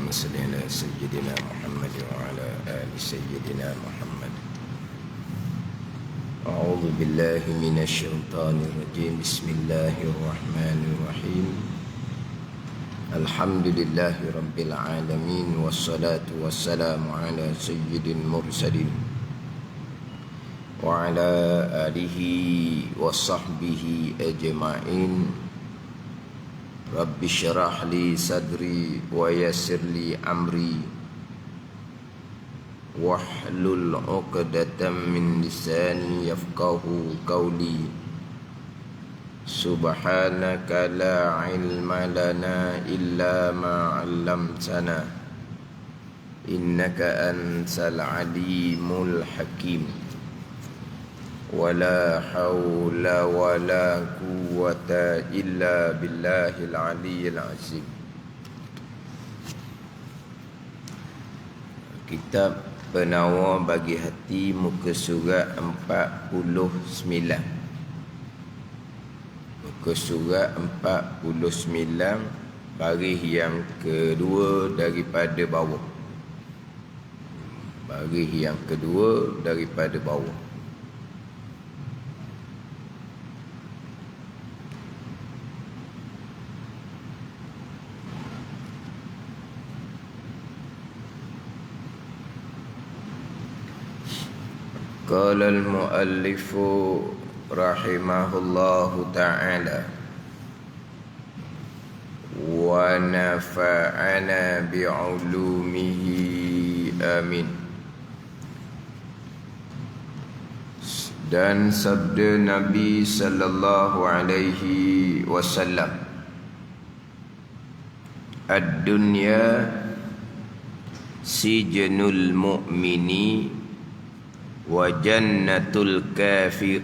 اللهم صل على سيدنا محمد وعلى آل سيدنا محمد. أعوذ بالله من الشيطان الرجيم. بسم الله الرحمن الرحيم. الحمد لله رب العالمين، والصلاة والسلام على سيد المرسلين وعلى آله وصحبه أجمعين. رب اشرح لي صدري ويسر لي أمري واحلل عقدة من لساني يفقه قولي. سبحانك لا علم لنا إلا ما علمتنا إنك أنت العليم الحكيم. ولا حول ولا قوة إلا بالله العلي العظيم. Kitab Penawar bagi hati, muka surat 49. Muka surat 49, baris yang kedua daripada bawah. Baris yang kedua daripada bawah. Qala al-muallif rahimahullahu ta'ala wa nafa'ana bi'ulumihi amin. Dan sabda Nabi sallallahu alaihi wasallam, ad-dunya sijnul mu'mini wa jannatul kafiri.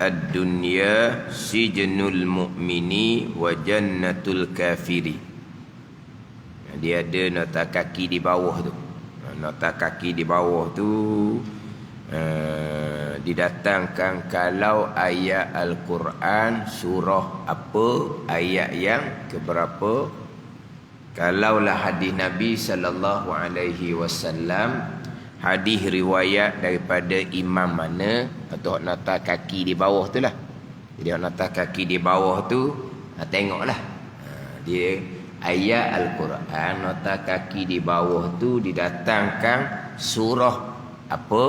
Ad-dunya sijnul mu'mini wa jannatul kafiri. Dia ada nota kaki di bawah tu. Nota kaki di bawah tu didatangkan kalau ayat Al-Quran surah apa, ayat yang keberapa. Kalaulah hadis Nabi sallallahu alaihi wasallam, hadis riwayat daripada imam mana, atau nota kaki di bawah tu lah. Jadi nota kaki di bawah tu, tengoklah. Dia ayat Al-Quran, nota kaki di bawah tu didatangkan surah apa,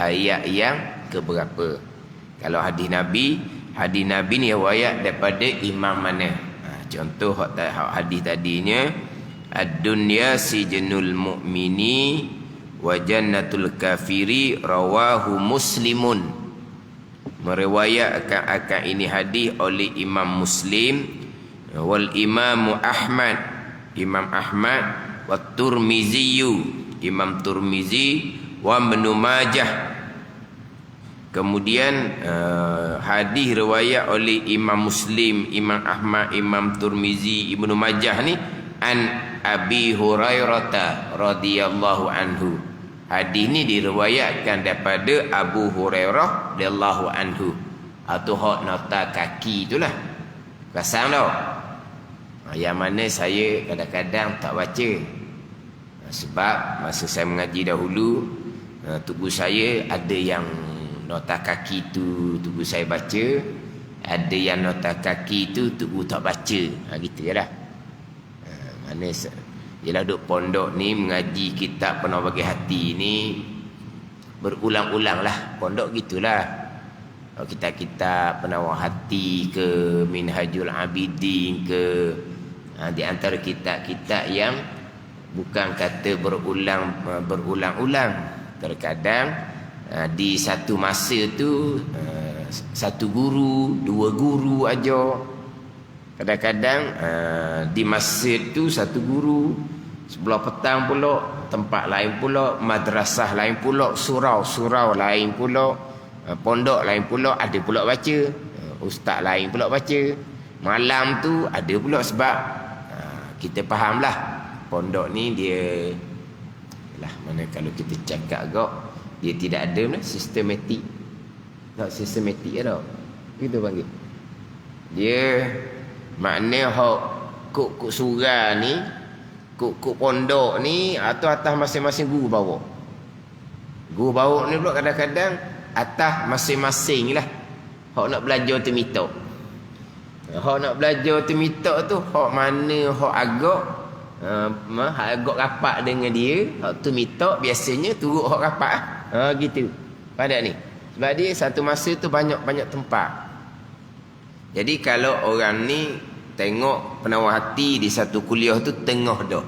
ayat yang keberapa. Kalau hadis Nabi ni riwayat daripada imam mana. Contoh hadis tadinya, ad-dunya sijnul mu'mini wa jannatul kafiri, rawahu Muslimun. Meriwayatkan akan ini hadis oleh Imam Muslim, wal Imam Ahmad, Imam Ahmad, wa Turmizi, Imam Turmizi, wa Ibnu Majah. Kemudian hadis riwayat oleh Imam Muslim, Imam Ahmad, Imam Turmizi, Ibnu Majah ni an Abi Hurairah radhiyallahu anhu. Hadis ni diriwayatkan daripada Abu Hurairah radhiyallahu anhu. Atau hak nota kaki itulah. Pasang tau. Yang mana saya kadang-kadang tak baca. Sebab masa saya mengaji dahulu, tubuh saya ada yang nota kaki tu tubuh saya baca, ada yang nota kaki tu tubuh tak baca. Gitu je lah. Mana ialah duk pondok ni mengaji kitab Penawar bagi hati ni berulang-ulang lah. Pondok gitulah. Kitab-kitab Penawar hati ke, Minhajul Abidin ke, di antara kitab-kitab yang bukan kata berulang-ulang. Terkadang di satu masa tu satu guru, dua guru aja. Kadang-kadang di masjid tu satu guru, sebelah petang pula tempat lain pula, madrasah lain pula, surau lain pula, pondok lain pula, ada pula baca, ustaz lain pula baca. Malam tu ada pula, sebab kita fahamlah pondok ni dia lah, mana kalau kita cakap agak dia tidak ada sistematik. Tak sistematik tau. Kita panggil. Dia makna hak kuk surau ni, kuk pondok ni, atau atas masing-masing guru bawa. Guru bawa ni pula kadang-kadang atas masing-masing lah. Hak nak belajar tu mitok. Hak nak belajar tu mitok tu, hak mana hak agak agak rapat dengan dia, hak tu mitok biasanya turut hak rapat. Gitu. Pada ni. Sebab dia satu masa tu banyak-banyak tempat. Jadi kalau orang ni tengok penawar hati di satu kuliah tu tengah dah.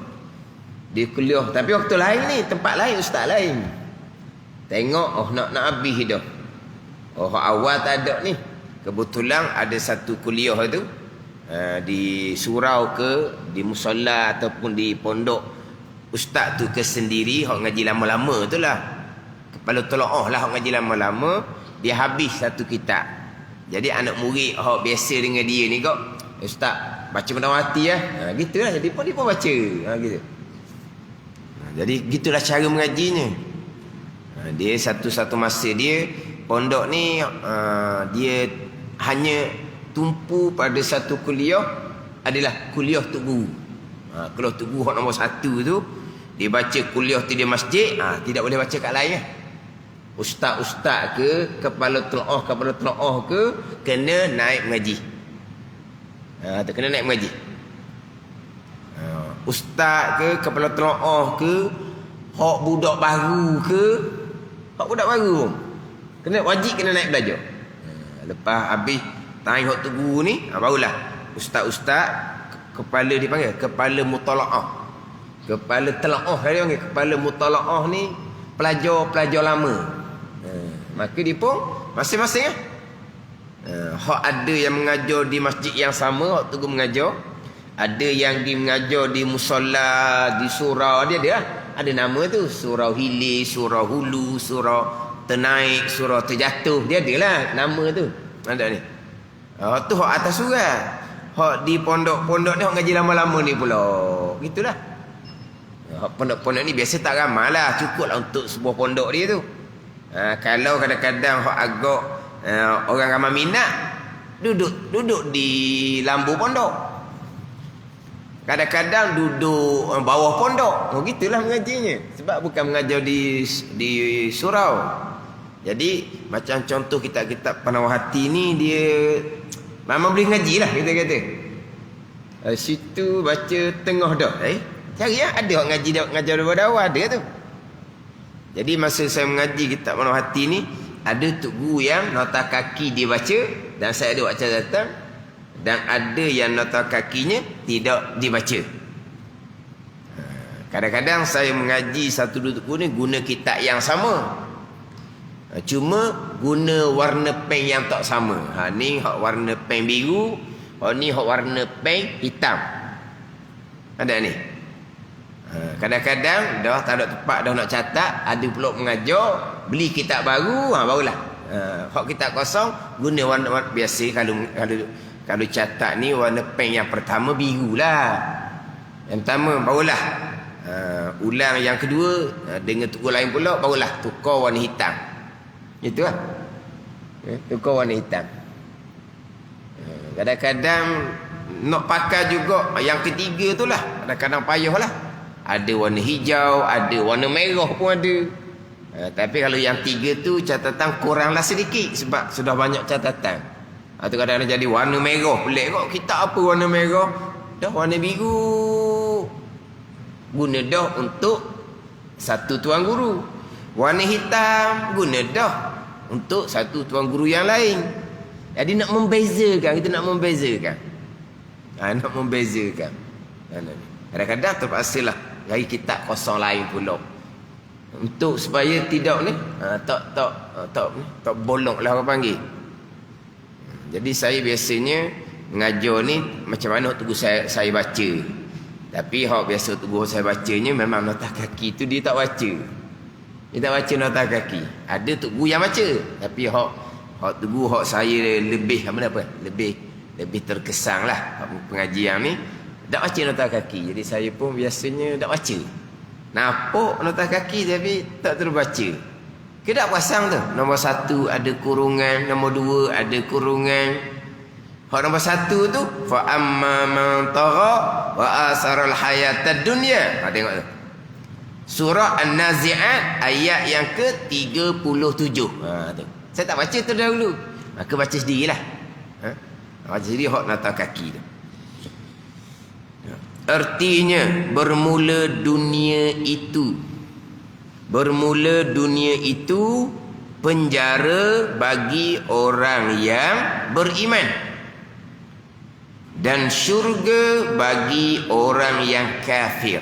Dia kuliah tapi waktu lain ni, tempat lain, ustaz lain. Tengok nak habis dah. Awal tak ada ni. Kebetulan ada satu kuliah tu di surau ke, di musalla ataupun di pondok ustaz tu ke sendiri, hak ngaji lama-lama tu lah. Kepala telaah lah hak ngaji lama-lama, dia habis satu kitab. Jadi anak murid hak biasa dengan dia ni kok, ustaz baca penawar hati lah. Gitulah, jadi pun dia pun baca. Gitu. Jadi gitulah cara mengajinya. Dia satu-satu masa dia pondok ni dia hanya tumpu pada satu kuliah, adalah kuliah Tok Guru. Kuliah Tok Guru nombor 1 tu dia baca kuliah tu di masjid, tidak boleh baca kat lain. Ustaz-ustaz ke, kepala telaah ke kena naik mengaji. Kena naik mengaji. Ustaz ke, kepala telaah ke, hak budak baru ke, hak budak baru kena wajib kena naik belajar. Lepas habis time hak tu guru ni, barulah ustaz-ustaz kepala dipanggil kepala mutalaah. Kepala telaah dia panggil kepala mutalaah ni pelajar-pelajar lama. Maka dia pun masing-masing hak ada yang mengajar di masjid yang sama, hak tu guru mengajar. Ada yang mengajar di musalla, di surau, dia ada lah. Ada nama tu, surau hilir, surau hulu, surau ternaik, surau terjatuh. Dia ada lah nama tu. Ada ni. Tu hak atas surau. Hak di pondok-pondok ni hak ngaji lama-lama ni pula. Gitulah. Hak pondok-pondok ni biasa tak ramai lah. Cukup lah untuk sebuah pondok dia tu. Kalau kadang-kadang hak agak orang ramai minat, duduk di lambu pondok. Kadang-kadang duduk bawah pondok. Gitulah mengajinya. Sebab bukan mengajar di surau. Jadi macam contoh kitab-kitab penawar hati ni, dia memang boleh ngaji lah kita kata. Situ baca tengah dah. Cari lah. Ada orang ngajar daripada awal. Ada tu. Jadi masa saya mengaji kitab penawar hati ni, ada tok guru yang nota kaki dia baca dan saya ada buat catatan. Dan ada yang nota kakinya tidak dibaca. Kadang-kadang saya mengaji satu dua guru ni guna kitab yang sama. Cuma guna warna pen yang tak sama. Ni hak warna pen biru, ni hak warna pen hitam. Ada ni. Kadang-kadang dah tak ada tempat dah nak catat, ada pula mengajar, beli kitab baru, barulah. Hak kitab kosong guna warna biasa. Kalau catat ni warna pen yang pertama biru lah. Yang pertama barulah ulang yang kedua dengan tukar lain pula, barulah tukar warna hitam. Itu lah. Tukar warna hitam. Kadang-kadang nak pakai juga yang ketiga tu lah. Kadang-kadang payah lah. Ada warna hijau, ada warna merah pun ada. Tapi kalau yang 3 tu catatan kuranglah sedikit sebab sudah banyak catatan. Atau kadang-kadang jadi warna merah. Pelik kok, kita apa warna merah? Dah warna biru. Guna dah untuk satu tuan guru. Warna hitam guna dah untuk satu tuan guru yang lain. Jadi nak membezakan, kita nak membezakan. Nak membezakan. Kadang-kadang terpaksalah dari kitab kosong lain pula. Untuk supaya tidak ni tak bolong lah orang panggil. Jadi saya biasanya mengajar ni macam mana waktu saya baca. Tapi hak biasa waktu saya bacanya memang nota kaki tu dia tak baca. Dia tak baca nota kaki. Ada tok guru yang baca, tapi hak tok guru hak saya lebih lebih terkesan lah pengajian ni tak baca nota kaki. Jadi saya pun biasanya tak baca. Nampak nota kaki tapi tak terbaca. Kedak pasang tu. Nombor 1 ada kurungan, nombor 2 ada kurungan. Hak nombor 1 tu fa amma man tagha wa asaral hayatad dunya. Tengok tu. Surah An-Nazi'at ayat yang ke-37. Tu. Saya tak baca tu dahulu. Maka baca sendirilah. Baca sendiri hak nata kaki tu. Artinya bermula dunia itu penjara bagi orang yang beriman dan syurga bagi orang yang kafir.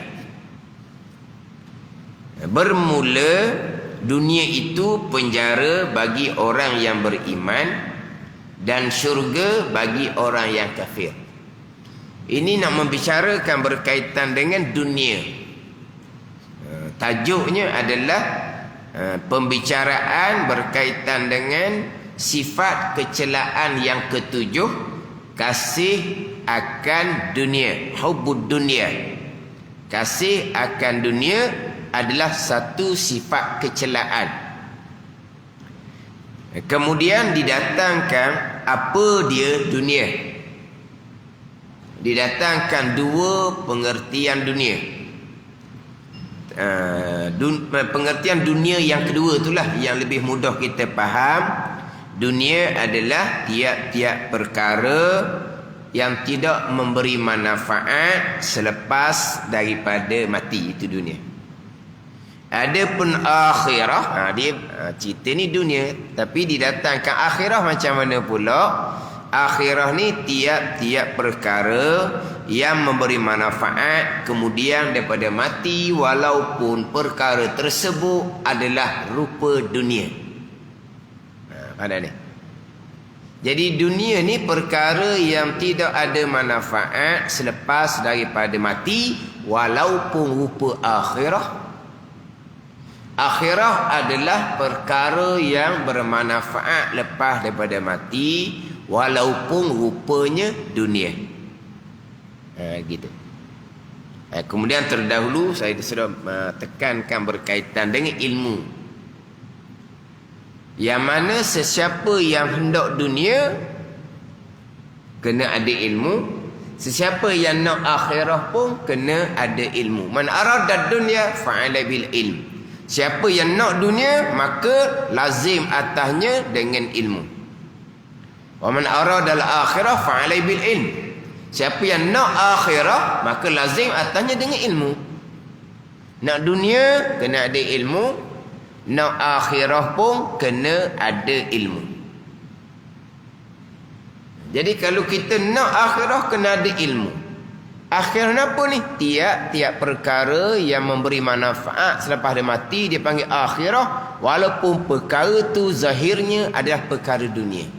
Bermula dunia itu penjara bagi orang yang beriman dan syurga bagi orang yang kafir. Ini nak membicarakan berkaitan dengan dunia. Tajuknya adalah pembicaraan berkaitan dengan sifat kecelaan yang ketujuh, kasih akan dunia, hubbud dunia. Kasih akan dunia adalah satu sifat kecelaan. Kemudian didatangkan apa dia dunia. Didatangkan dua pengertian dunia. Pengertian dunia yang kedua itulah yang lebih mudah kita faham. Dunia adalah tiap-tiap perkara yang tidak memberi manfaat selepas daripada mati. Itu dunia. Adapun akhirah, cerita ni dunia, tapi didatangkan akhirah macam mana pula? Akhirah ni tiap-tiap perkara yang memberi manfaat kemudian daripada mati, walaupun perkara tersebut adalah rupa dunia. Pada ni. Jadi dunia ni perkara yang tidak ada manfaat selepas daripada mati, walaupun rupa akhirah. Akhirah adalah perkara yang bermanfaat lepas daripada mati, walaupun rupanya dunia. Gitu. Kemudian terdahulu saya sudah tekankan berkaitan dengan ilmu. Yang mana sesiapa yang hendak dunia kena ada ilmu. Sesiapa yang nak akhirah pun kena ada ilmu. Man arada dunya fa'ala bil ilm. Siapa yang nak dunia maka lazim atasnya dengan ilmu. Wa man arada al-akhirah fa'alai bil ilm. Siapa yang nak akhirah maka lazim atasnya dengan ilmu. Nak dunia kena ada ilmu, nak akhirah pun kena ada ilmu. Jadi kalau kita nak akhirah kena ada ilmu. Akhirah apa ni? Tiap-tiap perkara yang memberi manfaat selepas dia mati dia panggil akhirah, walaupun perkara tu zahirnya adalah perkara dunia.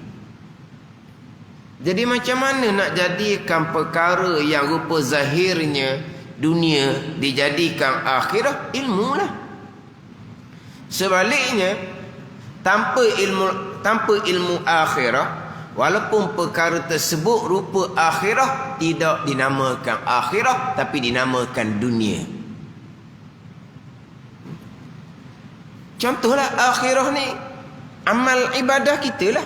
Jadi macam mana nak jadikan perkara yang rupa zahirnya dunia dijadikan akhirah? Ilmu lah. Sebaliknya, tanpa ilmu akhirah, walaupun perkara tersebut rupa akhirah, tidak dinamakan akhirah tapi dinamakan dunia. Contohlah akhirah ni amal ibadah kita lah.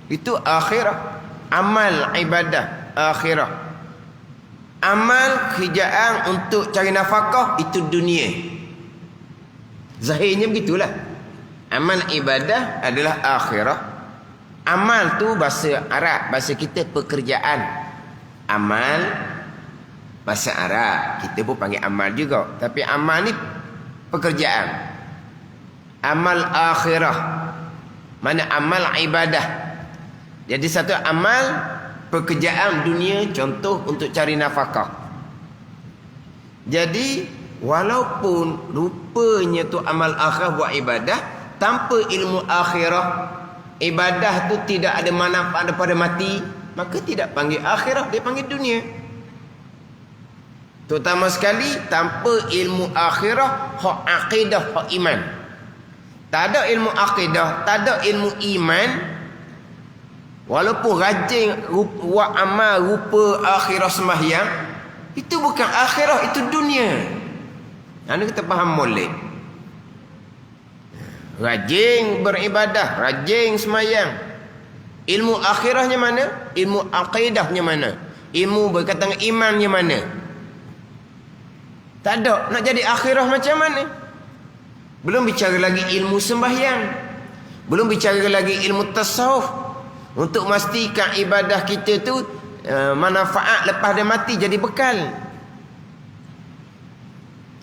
Itu akhirah. Amal ibadah akhirah. Amal kerjaan untuk cari nafkah itu dunia. Zahirnya begitulah. Amal ibadah adalah akhirah. Amal tu bahasa Arab, bahasa kita pekerjaan. Amal bahasa Arab, kita pun panggil amal juga. Tapi amal ni pekerjaan. Amal akhirah. Mana amal ibadah. Jadi satu amal pekerjaan dunia, contoh untuk cari nafkah. Jadi walaupun rupanya tu amal akhirah buat ibadah, tanpa ilmu akhirah, ibadah tu tidak ada manfaat daripada mati, maka tidak panggil akhirah, dia panggil dunia. Terutama sekali tanpa ilmu akhirah, hak akidah, hak iman. Tak ada ilmu akidah, tak ada ilmu iman, walaupun rajin buat amal rupa akhirah sembahyang, itu bukan akhirah, itu dunia. Anda kita faham molek. Rajin beribadah, rajin sembahyang, Ilmu akhirahnya mana? Ilmu aqidahnya mana? Ilmu berkaitan dengan imannya mana? Tak ada. Nak jadi akhirah macam mana? Belum bicara lagi ilmu sembahyang. Belum bicara lagi ilmu tasawuf. Untuk memastikan ibadah kita tu manfaat lepas dia mati jadi bekal.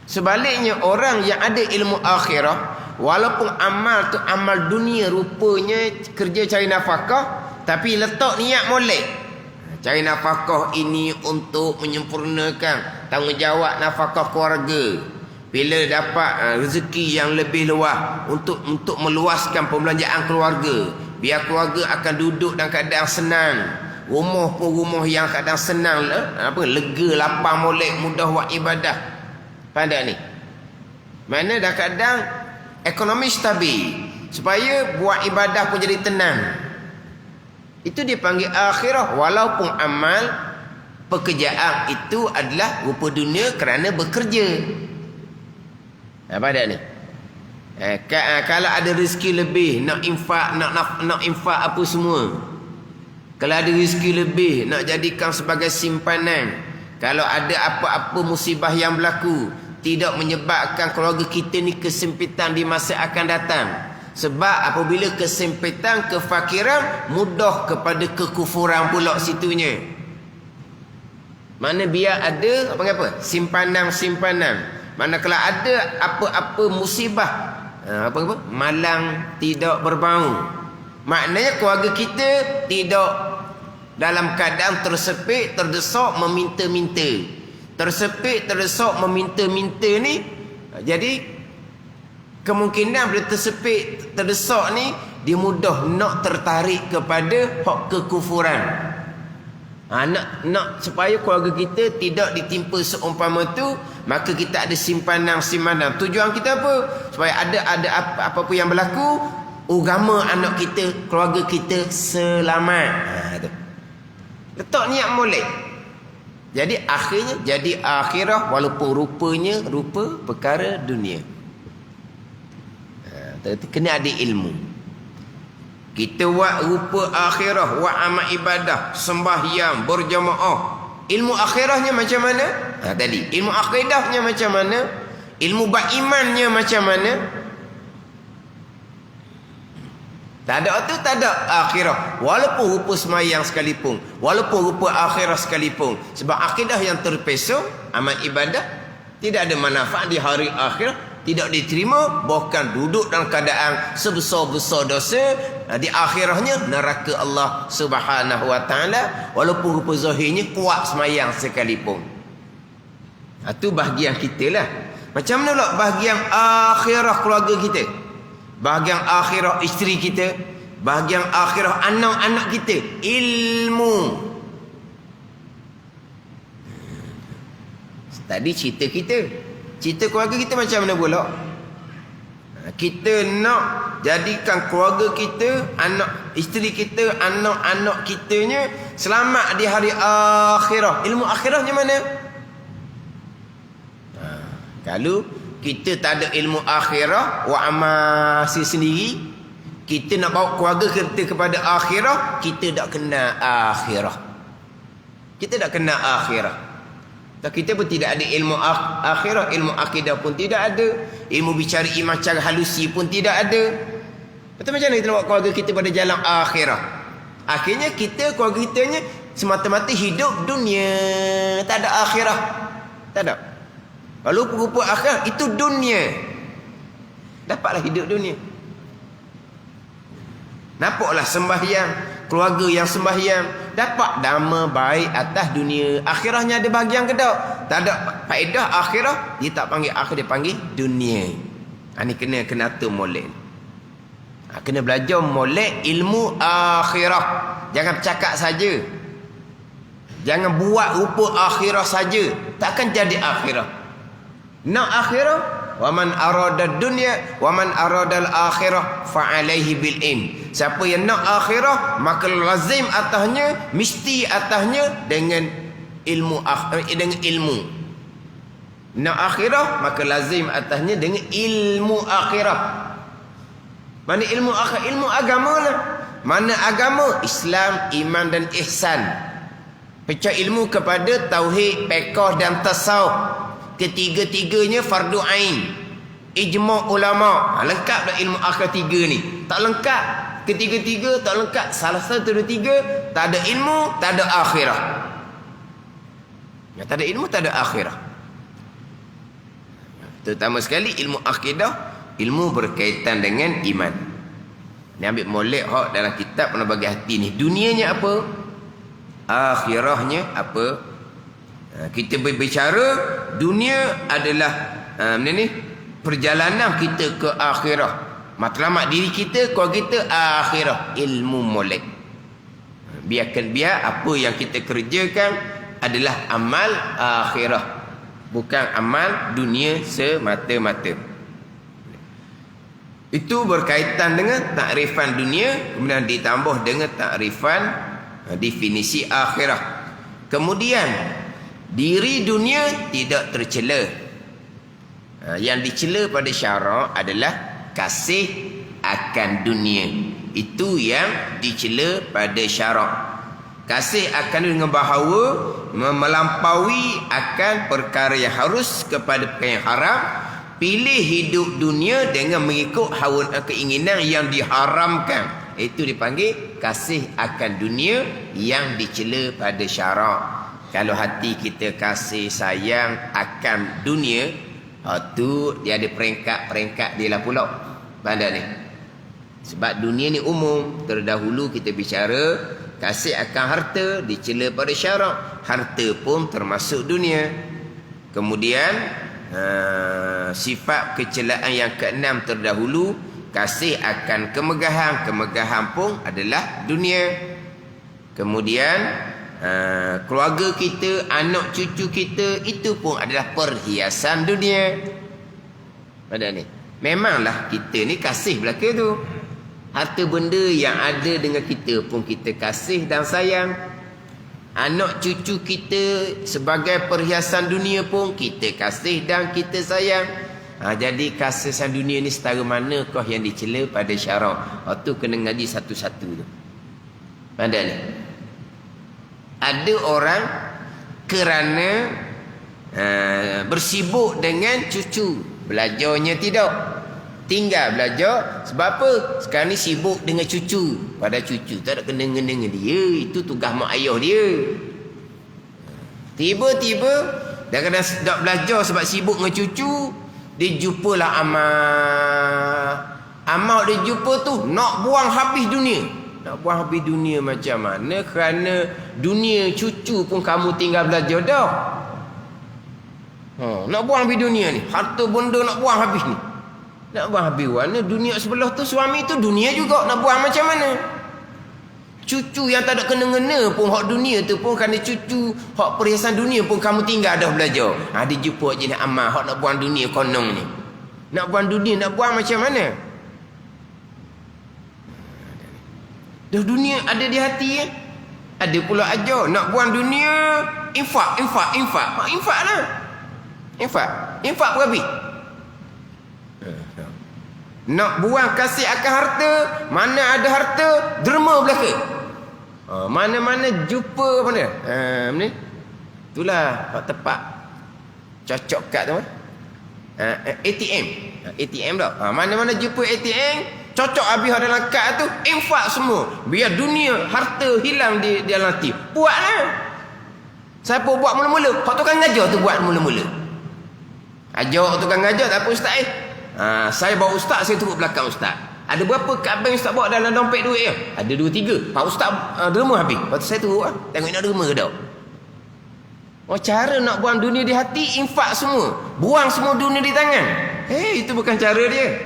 Sebaliknya orang yang ada ilmu akhirah, walaupun amal tu amal dunia, rupanya kerja cari nafkah, tapi letak niat molek. Cari nafkah ini untuk menyempurnakan tanggungjawab nafkah keluarga. Bila dapat rezeki yang lebih luas untuk meluaskan pembelanjaan keluarga, biar keluarga akan duduk dalam keadaan senang. Rumah pun rumah yang keadaan senang, lega, lapang, molek, mudah buat ibadah. Pada ni mana dah kadang ekonomi stabil, supaya buat ibadah pun jadi tenang. Itu dipanggil akhirah. Walaupun amal pekerjaan itu adalah rupa dunia kerana bekerja. Pada ni kalau ada rezeki lebih, nak infak apa semua. Kalau ada rezeki lebih, nak jadikan sebagai simpanan. Kalau ada apa-apa musibah yang berlaku, tidak menyebabkan keluarga kita ni kesempitan di masa akan datang. Sebab apabila kesempitan, kefakiran, mudah kepada kekufuran pula situnya. Mana biar ada apa simpanan. Manakala ada apa-apa musibah, malang tidak berbau. Maknanya keluarga kita tidak dalam keadaan tersepit, terdesak, meminta-minta. Tersepit, terdesak, meminta-minta ni, jadi kemungkinan bila tersepit, terdesak ni, dia mudah nak tertarik kepada hak kekufuran. Nak supaya keluarga kita tidak ditimpa seumpama tu, maka kita ada simpanan. Tujuan kita apa? Supaya ada apa-apa yang berlaku, agama anak kita, keluarga kita selamat. Letak niat molek. Jadi akhirnya jadi akhirah, walaupun rupanya rupa perkara dunia. Kena ada ilmu. Kita buat rupa akhirah, buat amal ibadah, sembahyang, berjamaah. Ilmu akhirahnya macam mana? Tadi ilmu akidahnya macam mana? Ilmu berimannya macam mana? Tak ada akhirah. Walaupun rupa semayang sekalipun, walaupun rupa akhirah sekalipun. Sebab akidah yang terpesong, amal ibadah, tidak ada manfaat di hari akhir, tidak diterima, bahkan duduk dalam keadaan sebesar-besar dosa. Di akhirahnya neraka Allah Subhanahu wa taala, walaupun rupa zahirnya kuat semayang sekalipun. Itu bahagian kita lah. Macam mana pula bahagian akhirah keluarga kita? Bahagian akhirah isteri kita, bahagian akhirah anak-anak kita, ilmu. Tadi cerita keluarga kita macam mana pula? Kita nak jadikan keluarga kita, anak isteri kita, anak-anak kitanya selamat di hari akhirah. Ilmu akhirahnya mana? Kalau kita tak ada ilmu akhirah, wa amasi sendiri, kita nak bawa keluarga kita kepada akhirah, kita tak kenal akhirah. Kita tak kenal akhirah. Kita pun tidak ada ilmu akhirah, ilmu akidah pun tidak ada, ilmu bicara iman cara halusi pun tidak ada. Betul macam mana kita nak bawa keluarga kita pada jalan akhirah? Akhirnya kita, keluarga kitanya semata-mata hidup dunia, tak ada akhirah. Tak ada. Kalau rupa akhirah itu dunia, dapatlah hidup dunia. Nampaklah sembahyang, keluarga yang sembahyang dapat dama baik atas dunia. Akhirahnya ada bahagian ke tak? Tak ada faedah akhirah, dia tak panggil akhir, dia panggil dunia. Ini kena atur molek. Kena belajar molek ilmu akhirah. Jangan bercakap saja. Jangan buat rupa akhirah saja, takkan jadi akhirah. Nak akhirah, wa man arada dunya wa man arada al-akhirah fa alaihi bil ilm. Siapa yang nak akhirah, maka lazim atasnya, mesti atasnya dengan ilmu, dengan ilmu. Nak akhirah, maka lazim atasnya dengan ilmu akhirah. Mana ilmu akhirah? Ilmu agama lah. Mana agama? Islam, iman dan ihsan. Pecah ilmu kepada tauhid, fiqh dan tasawuf. Ketiga-tiganya fardu ain. Ijma' ulama. Lengkap dah ilmu akal tiga ni? Tak lengkap. Ketiga-tiga tak lengkap. Salah satu dari tiga, tak ada ilmu, tak ada akhirah. Tak ada ilmu, tak ada akhirah. Terutama sekali ilmu akidah, ilmu berkaitan dengan iman. Ni ambil molek hak dalam kitab Pernah Bagi Hati ni. Dunianya apa? Akhirahnya apa? Kita berbicara dunia adalah perjalanan kita ke akhirah. Matlamat diri kita, kalau kita akhirah, ilmu molek. Biar apa yang kita kerjakan adalah amal akhirah, bukan amal dunia semata-mata. Itu berkaitan dengan takrifan dunia, kemudian ditambah dengan takrifan definisi akhirah. Kemudian diri dunia tidak tercela. Yang dicela pada syarak adalah kasih akan dunia. Itu yang dicela pada syarak. Kasih akan dengan bahawa melampaui akan perkara yang harus kepada perkara yang haram. Pilih hidup dunia dengan mengikut hawa keinginan yang diharamkan. Itu dipanggil kasih akan dunia yang dicela pada syarak. Kalau hati kita kasih sayang akan dunia, tu dia ada peringkat-peringkat dia lah pula. Bandar ni. Sebab dunia ni umum. Terdahulu kita bicara kasih akan harta dicela pada syarak. Harta pun termasuk dunia. Kemudian sifat kecelaan yang keenam terdahulu, kasih akan kemegahan. Kemegahan pun adalah dunia. Kemudian keluarga kita, anak cucu kita, itu pun adalah perhiasan dunia. Pada ni memanglah kita ni kasih belaka tu. Harta benda yang ada dengan kita pun kita kasih dan sayang. Anak cucu kita sebagai perhiasan dunia pun kita kasih dan kita sayang. Jadi kasih sayang dunia ni setara manakah yang dicela pada syarak? Tu kena ngaji satu-satu tu. Pada ni ada orang kerana bersibuk dengan cucu, belajarnya tidak. Tinggal belajar. Sebab apa? Sekarang ni sibuk dengan cucu. Pada cucu tak ada kena-kena dengan dia. Itu tugas mak ayah dia. Tiba-tiba dah kena dah belajar sebab sibuk dengan cucu, dia jumpalah amal. Amal dia jumpa tu nak buang habis dunia. Nak buang habis dunia macam mana? Kerana dunia cucu pun kamu tinggal belajar dah. Nak buang habis dunia ni. Harta benda nak buang habis ni. Nak buang habis mana? Dunia sebelah tu, suami tu dunia juga. Nak buang macam mana? Cucu yang tak ada kena-ngena pun hak dunia tu pun, kerana cucu hak perhiasan dunia pun kamu tinggal dah belajar. Dia jumpa je nak amal hak nak buang dunia konong ni. Nak buang dunia, nak buang macam mana? Dah dunia ada di hati ya? Ada pula ajar nak buang dunia, infak lah. Infak berhabis. Nak buang kasih akan harta, mana ada harta derma belaka. Mana-mana jumpa mana ni. Itulah tepat cocok kat tu. ATM dah. Mana-mana jumpa ATM, cocok habis dalam kad tu, infak semua. Biar dunia harta hilang di dalam hati. Buatlah. Siapa buat mula-mula? Hak tukang ngajar tu buat mula-mula. Ajar tukang ngajar tak apa ustaz saya bawa ustaz, saya turut belakang ustaz. Ada berapa kad bank ustaz bawa dalam dompet duit ya? Ada 2-3. Pak ustaz derma habis. Lepas tu saya turut tengok nak derma ke tak. Cara nak buang dunia di hati, infak semua. Buang semua dunia di tangan. Itu bukan cara dia.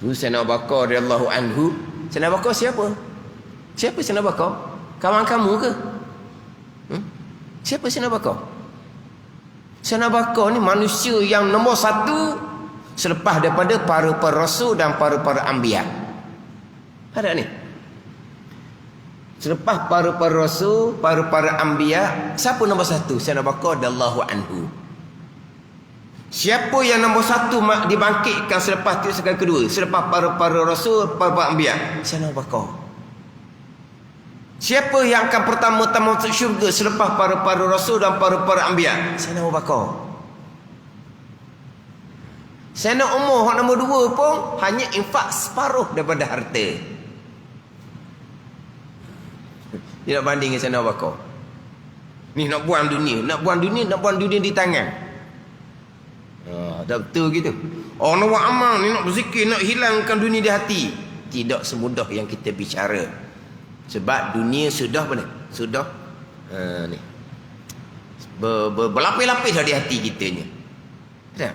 Tu Sayyidina Abu Bakar radhiyallahu anhu. Sayyidina Abu Bakar siapa? Siapa Sayyidina Abu Bakar? Kawan kamu ke? Siapa Sayyidina Abu Bakar? Sayyidina Abu Bakar ni manusia yang nombor 1 selepas daripada para rasul dan para anbiya. Ada ni. Selepas para rasul, para anbiya, siapa nombor 1? Sayyidina Abu Bakar radhiyallahu anhu. Siapa yang nombor satu dibangkitkan selepas itu sekali kedua, selepas para rasul, para anbiya? Sayyidina Abu Bakar. Siapa yang akan pertama-tama masuk syurga selepas para rasul dan para anbiya? Sayyidina Abu Bakar. Sayyidina Umar nombor dua pun hanya infak separuh daripada harta. Dia nak banding dengan Sayyidina Abu Bakar. Ni nak buang dunia, nak buang dunia di tangan. Tak betul gitu. Orang nak buat amal ni, nak berzikir, nak hilangkan dunia di hati. Tidak semudah yang kita bicara. Sebab dunia sudah apa ni? Sudah ni berlapis-lapis dah di hati kitanya. Tak?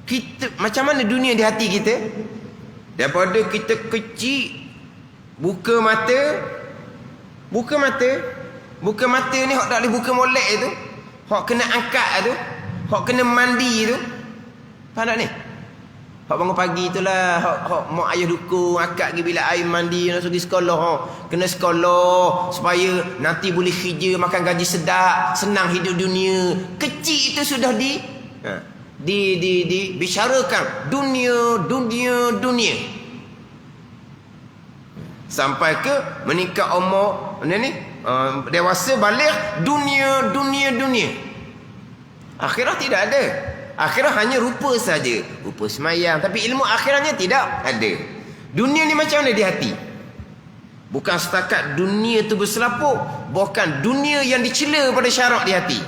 Kita macam mana dunia di hati kita? Daripada kita kecil, buka mata ni hak tak boleh buka molek tu, hak kena angkat tu, hak kena mandi tu. Faham tak ni? Hak bangun pagi itulah, hak mak ayah dukung akak pergi bilik air mandi, nak pergi sekolah, kena sekolah supaya nanti boleh kerja, makan gaji sedap, senang hidup dunia. Kecil itu sudah dibicarakan dunia. Sampai ke meningkat umur dewasa balik, dunia. Akhirat tidak ada. Akhirat hanya rupa saja, rupa semayang, tapi ilmu akhiratnya tidak ada. Dunia ni macam mana di hati? Bukan setakat dunia tu berselapuk, bukan dunia yang dicela pada syarak di hati.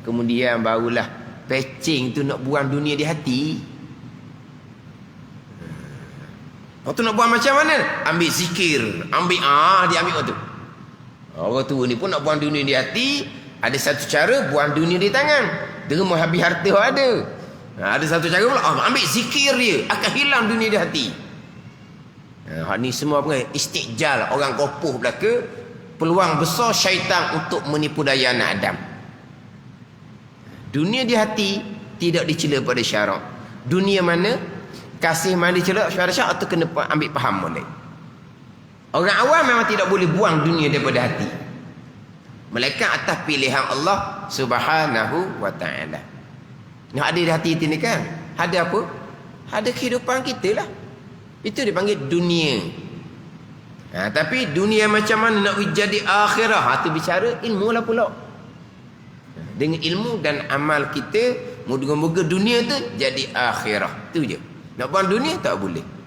Kemudian barulah pecing tu nak buang dunia di hati. Waktu nak buang macam mana? Ambil zikir, dia ambil waktu. Orang tua ni pun nak buang dunia di hati. Ada satu cara buang dunia di tangan, derma habis harta ada. Ada satu cara pula ambil zikir dia, akan hilang dunia di hati. Hak ni semua apa? Istijal, orang gopoh belaka. Peluang besar syaitan untuk menipu daya anak Adam. Dunia di hati tidak dicela pada syarak. Dunia mana? Kasih mandi celak pada syarak, atau kena ambil faham boleh. Orang awam memang tidak boleh buang dunia daripada hati. Melainkan atas pilihan Allah Subhanahu wa ta'ala. Yang ada di hati ini kan, ada apa? Ada kehidupan kita lah. Itu dipanggil dunia. Tapi dunia macam mana nak jadi akhirah? Itu bicara ilmu lah pula. Dengan ilmu dan amal kita, moga-moga dunia tu jadi akhirah. Itu je. Nak buang dunia tak boleh.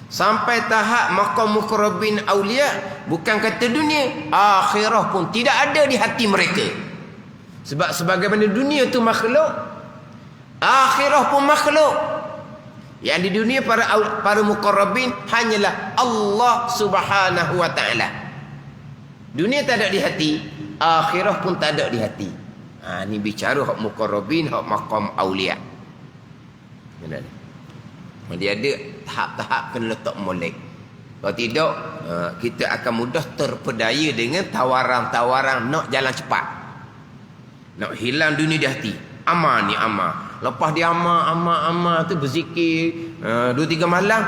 Sampai tahap maqam muqarrabin aulia, bukan kata dunia, akhirah pun tidak ada di hati mereka. Sebab sebagaimana dunia tu makhluk, akhirah pun makhluk. Yang di dunia para muqarrabin hanyalah Allah Subhanahu wa ta'ala. Dunia tak ada di hati, akhirah pun tak ada di hati. Ni bicara hak muqarrabin, hak maqam aulia. Dia ada tahap-tahap kena letak molek. Kalau tidak, kita akan mudah terpedaya dengan tawaran-tawaran nak jalan cepat, nak hilang dunia di hati. Amal ni amal, lepas dia amal tu berzikir 2-3 malam,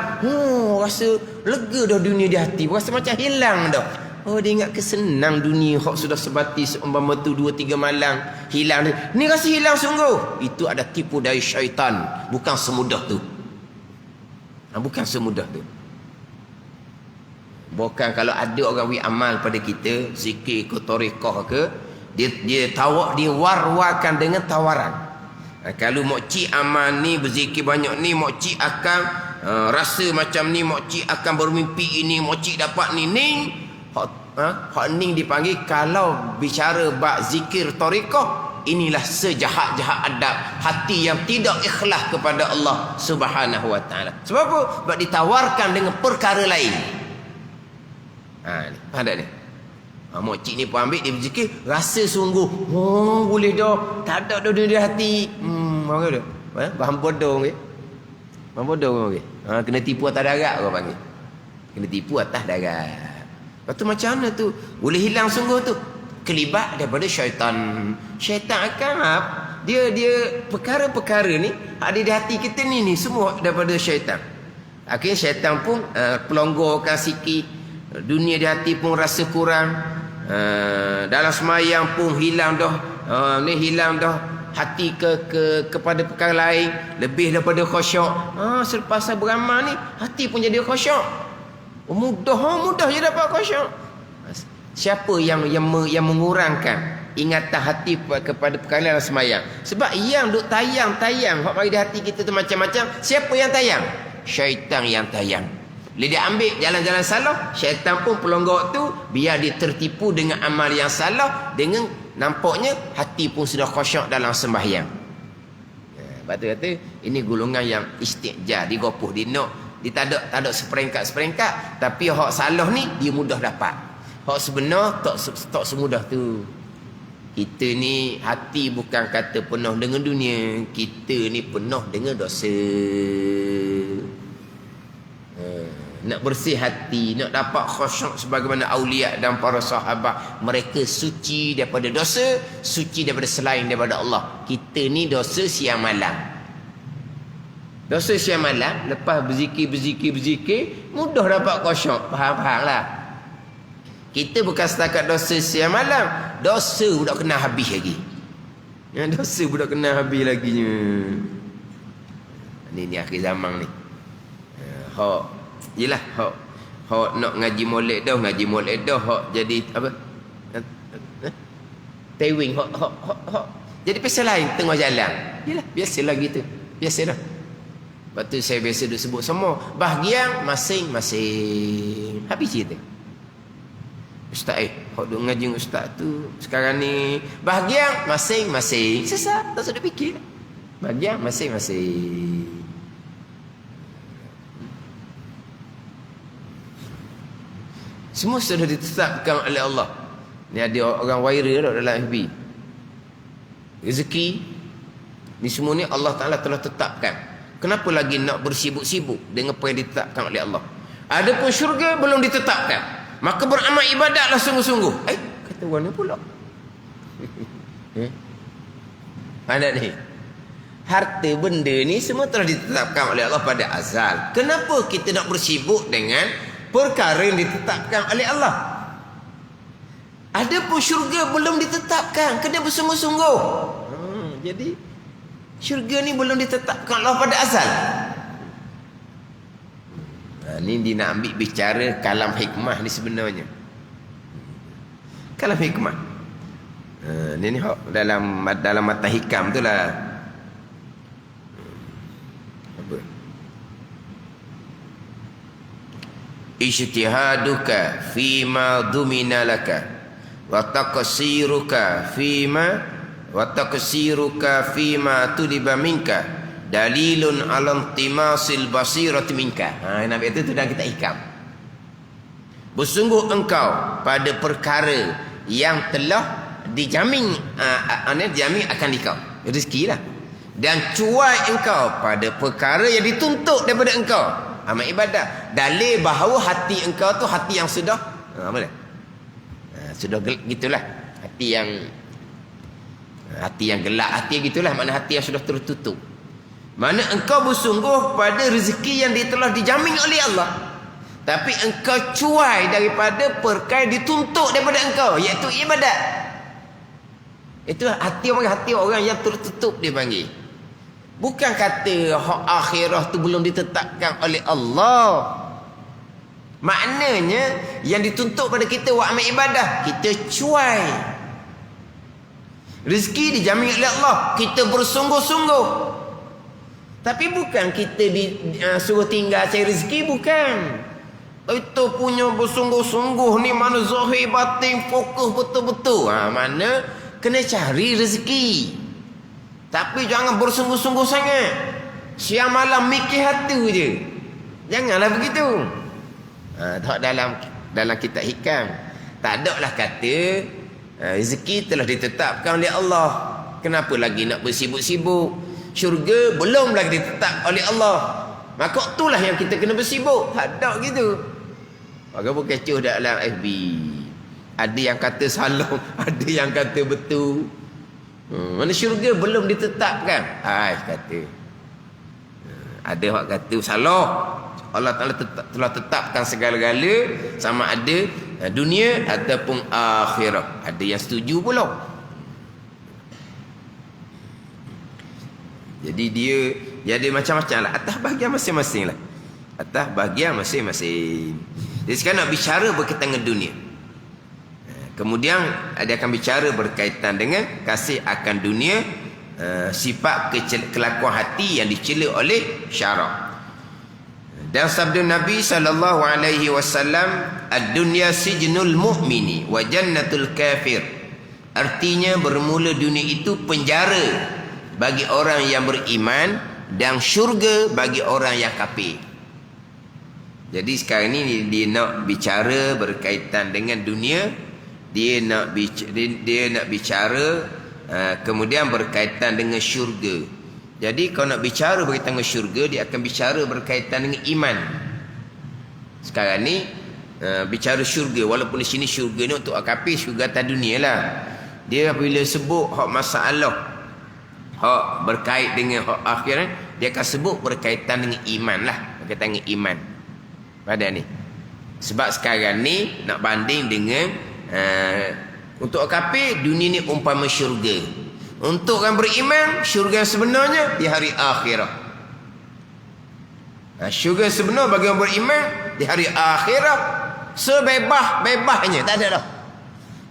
rasa lega dah dunia di hati, rasa macam hilang dah. Dia ingat kesenang dunia hak sudah sebati seumpama tu 2-3 malam hilang. Ni rasa hilang sungguh. Itu ada tipu daya syaitan, bukan semudah tu. Bukan semudah tu. Bukan kalau ada orang beri amal pada kita, zikir ke tarekah ke, dia war-warkan dengan tawaran. Kalau mokcik amal ni, berzikir banyak ni, mokcik akan rasa macam ni, mokcik akan bermimpi ini, mokcik dapat ni. Hak ni dipanggil, kalau bicara bab zikir tarekah, inilah sejahat-jahat adab hati yang tidak ikhlas kepada Allah Subhanahu wa ta'ala. Sebab apa? Sebab ditawarkan dengan perkara lain. Ni, faham tak ni? Mokcik ni pun ambil, dia berzikir, rasa sungguh, boleh dah, tak ada dah di hati. Apa dia? Bahan bodong ke? Bahan bodong ke? Kena tipu atas darat orang panggil. Kena tipu atas darat. Lepas tu macam mana tu? Boleh hilang sungguh tu. Kelibat daripada syaitan. Syaitan akan dia perkara-perkara ni ada di hati kita ni semua daripada syaitan. Akhirnya syaitan pun pelonggarkan sikit. Dunia di hati pun rasa kurang. Dalam semayang pun hilang dah Ni hilang dah hati kepada perkara lain, lebih daripada khusyuk. Selepas saya beramal ni, hati pun jadi khusyuk. Mudah je dapat khusyuk. Siapa yang mengurangkan ingatan hati kepada perkara dalam semayang? Sebab yang duk tayang hak mari di hati kita tu macam-macam. Siapa yang tayang? Syaitan yang tayang. Bila dia ambil jalan-jalan salah, syaitan pun pelonggok tu biar dia tertipu dengan amal yang salah, dengan nampaknya hati pun sudah khusyuk dalam sembahyang. Sebab tu kata ini golongan yang istiqjah, digopoh, dia tak ada seperengkat, tapi hak salah ni dia mudah dapat. Hak sebenar tak semudah tu. Kita ni hati bukan kata penuh dengan dunia, kita ni penuh dengan dosa. Nak bersih hati, nak dapat khusyuk sebagaimana aulia dan para sahabat, mereka suci daripada dosa, suci daripada selain daripada Allah. Kita ni dosa siang malam. Dosa siang malam, lepas berzikir mudah dapat khusyuk. Faham lah. Kita bukan setakat dosa siang malam, dosa budak kena habis lagi. Dosa budak kena habis lagi. Ni akhir zaman ni. Yelah, hak nak ngaji molek dah, hak jadi apa? Tewing hak jadi pasal lain tengah jalan. Yelah, biasalah gitu. Biasa dah. Lepas tu saya biasa duk sebut semua bahagian masing-masing. Habis cerita. Ustaz hak duk ngaji ustaz tu sekarang ni bahagian masing-masing. Sesat, tak usah fikir. Bahagian masing-masing. Semua sudah ditetapkan oleh Allah. Ni ada orang viral dalam FB. Rezeki ni semua ni Allah Ta'ala telah tetapkan. Kenapa lagi nak bersibuk-sibuk dengan apa yang ditetapkan oleh Allah? Adapun syurga belum ditetapkan, maka beramal ibadatlah sungguh-sungguh. Kata orang ni pula. Ada ni. Harta benda ni semua telah ditetapkan oleh Allah pada azal. Kenapa kita nak bersibuk dengan perkara yang ditetapkan oleh Allah? Adapun syurga belum ditetapkan, kena bersungguh-sungguh. Jadi syurga ni belum ditetapkan Allah pada azal. Ni dia nak ambil bicara kalam hikmah ni sebenarnya. Kalam hikmah. Ni dalam mata hikam tu lah. Ijtihaduka fima dumina laka wa taqsiruka fima tuliba minka dalilun ala intimasil basirati minka. Nabi itu dalam kitab hikam. Bersungguh engkau pada perkara yang telah dijamin dijamin akan dikau rezeki lah, dan cuai engkau pada perkara yang dituntut daripada engkau amal ibadah. Dalil bahawa hati engkau tu hati yang sudah apa dia? Sudah gitulah. Hati yang gelap, hati gitulah, makna hati yang sudah tertutup. Mana engkau bersungguh pada rezeki yang telah dijamin oleh Allah, tapi engkau cuai daripada perkara dituntut daripada engkau, iaitu ibadat. Itu hati orang yang tertutup dia panggil. Bukan kata hak akhirah tu belum ditetapkan oleh Allah. Maknanya yang dituntut pada kita buat amal ibadah, kita cuai. Rezeki dijamin oleh Allah, kita bersungguh-sungguh. Tapi bukan kita suruh tinggal cari rezeki, bukan. Itu punya bersungguh-sungguh ni mana zahir batin fokus betul-betul. Mana kena cari rezeki. Tapi jangan bersungguh-sungguh sangat. Siang malam mikir hati je. Janganlah begitu. Tak dalam kitab hikam. Tak ada lah kata rezeki telah ditetapkan oleh Allah. Kenapa lagi nak bersibuk-sibuk? Syurga belum lagi ditetap oleh Allah. Maka itulah yang kita kena bersibuk. Tak ada gitu. Maka pun kecoh dalam FB. Ada yang kata salah, ada yang kata betul. Mana syurga belum ditetapkan. Kata ada orang kata salah. Allah Ta'ala telah tetapkan segala-gala, sama ada dunia ataupun akhirat. Ada yang setuju pula. Jadi dia ada macam-macam lah. Atas bahagian masing-masing lah. Atas bahagian masing-masing. Jadi sekarang nak bicara berkaitan dengan dunia. Kemudian dia akan bicara berkaitan dengan kasih akan dunia, sifat kelakuan hati yang dicela oleh syarak. Dan sabda Nabi sallallahu alaihi wasallam, ad-dunya sijnul mu'mini wa jannatul kafir. Artinya bermula dunia itu penjara bagi orang yang beriman dan syurga bagi orang yang kafir. Jadi sekarang ni dia nak bicara berkaitan dengan dunia, dia nak bicara kemudian berkaitan dengan syurga. Jadi kalau nak bicara berkaitan dengan syurga, dia akan bicara berkaitan dengan iman. Sekarang ni bicara syurga, walaupun di sini syurga ni untuk kafir, syurga atas dunia lah. Dia bila sebut hak masalah, hak berkait dengan hak akhirat, dia akan sebut berkaitan dengan iman lah, berkaitan dengan iman pada ni. Sebab sekarang ni nak banding dengan untuk kafir, dunia ni umpama syurga. Untuk orang beriman, syurga sebenarnya di hari akhirat. Syurga sebenar bagi orang beriman di hari akhirat, sebebas-bebasnya, tak ada dah.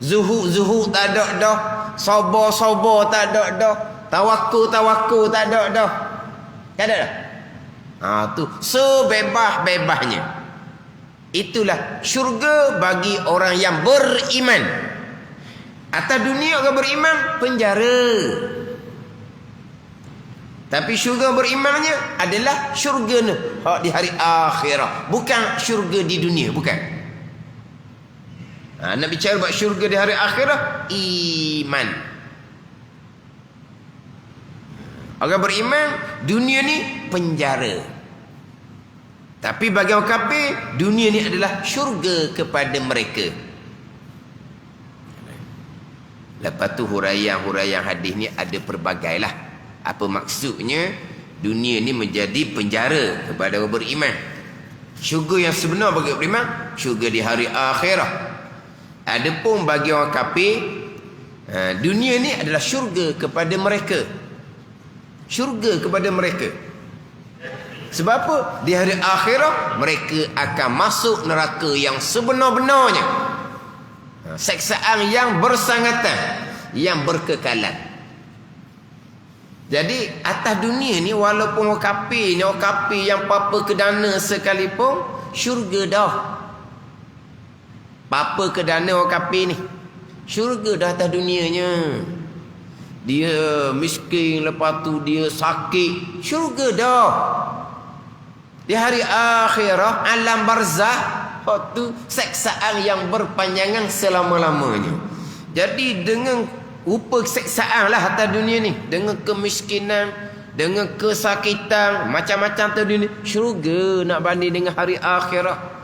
Zuhud tak ada dah. Sabar tak ada dah. Tawakul tak ada dah. Tak ada dah. Tu sebebas-bebasnya. Itulah syurga bagi orang yang beriman. Atas dunia orang beriman penjara. Tapi syurga berimannya adalah syurga di hari akhirat, bukan syurga di dunia, bukan. Nak bicara buat syurga di hari akhirat, iman. Orang beriman, dunia ni penjara. Tapi bagi orang kafir, dunia ni adalah syurga kepada mereka. Lepas tu huraian hadis ni ada pelbagai lah. Apa maksudnya? Dunia ni menjadi penjara kepada orang beriman. Syurga yang sebenar bagi orang beriman, syurga di hari akhirat. Adapun bagi orang kafir, dunia ni adalah syurga kepada mereka. Syurga kepada mereka. Sebab apa? Di hari akhirat mereka akan masuk neraka yang sebenar-benarnya. Seksaan yang bersangatan, yang berkekalan. Jadi atas dunia ni, walaupun orang kafir ni, orang kafir yang apa kedana sekalipun, syurga dah. Apa kedana orang kafir ni, syurga dah atas dunianya. Dia miskin, lepas tu dia sakit, syurga dah. Di hari akhirat, alam barzah, waktu seksaan yang berpanjangan selama-lamanya. Jadi dengan rupa seksaan lah atas dunia ni, dengan kemiskinan, dengan kesakitan, macam-macam atas dunia, syurga nak banding dengan hari akhirat.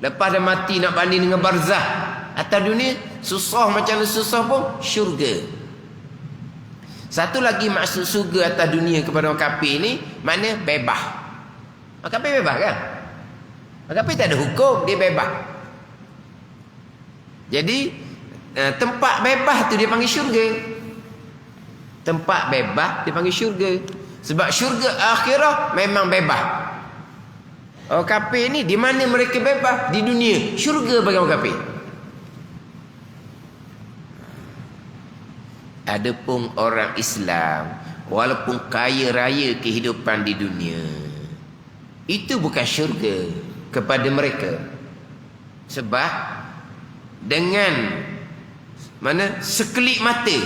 Lepas dah mati nak banding dengan barzah. Atas dunia susah macam mana susah pun, syurga. Satu lagi maksud syurga atas dunia kepada orang kafir ni, makna bebas. Orang kafir bebas kan? Tapi tak ada hukum, dia bebas. Jadi tempat bebas tu dia panggil syurga. Tempat bebas dia panggil syurga. Sebab syurga akhirat memang bebas. Orang kafir ni di mana mereka bebas? Di dunia. Syurga bagi orang kafir. Adapun orang Islam, walaupun kaya raya kehidupan di dunia, itu bukan syurga kepada mereka. Sebab dengan sekelip mata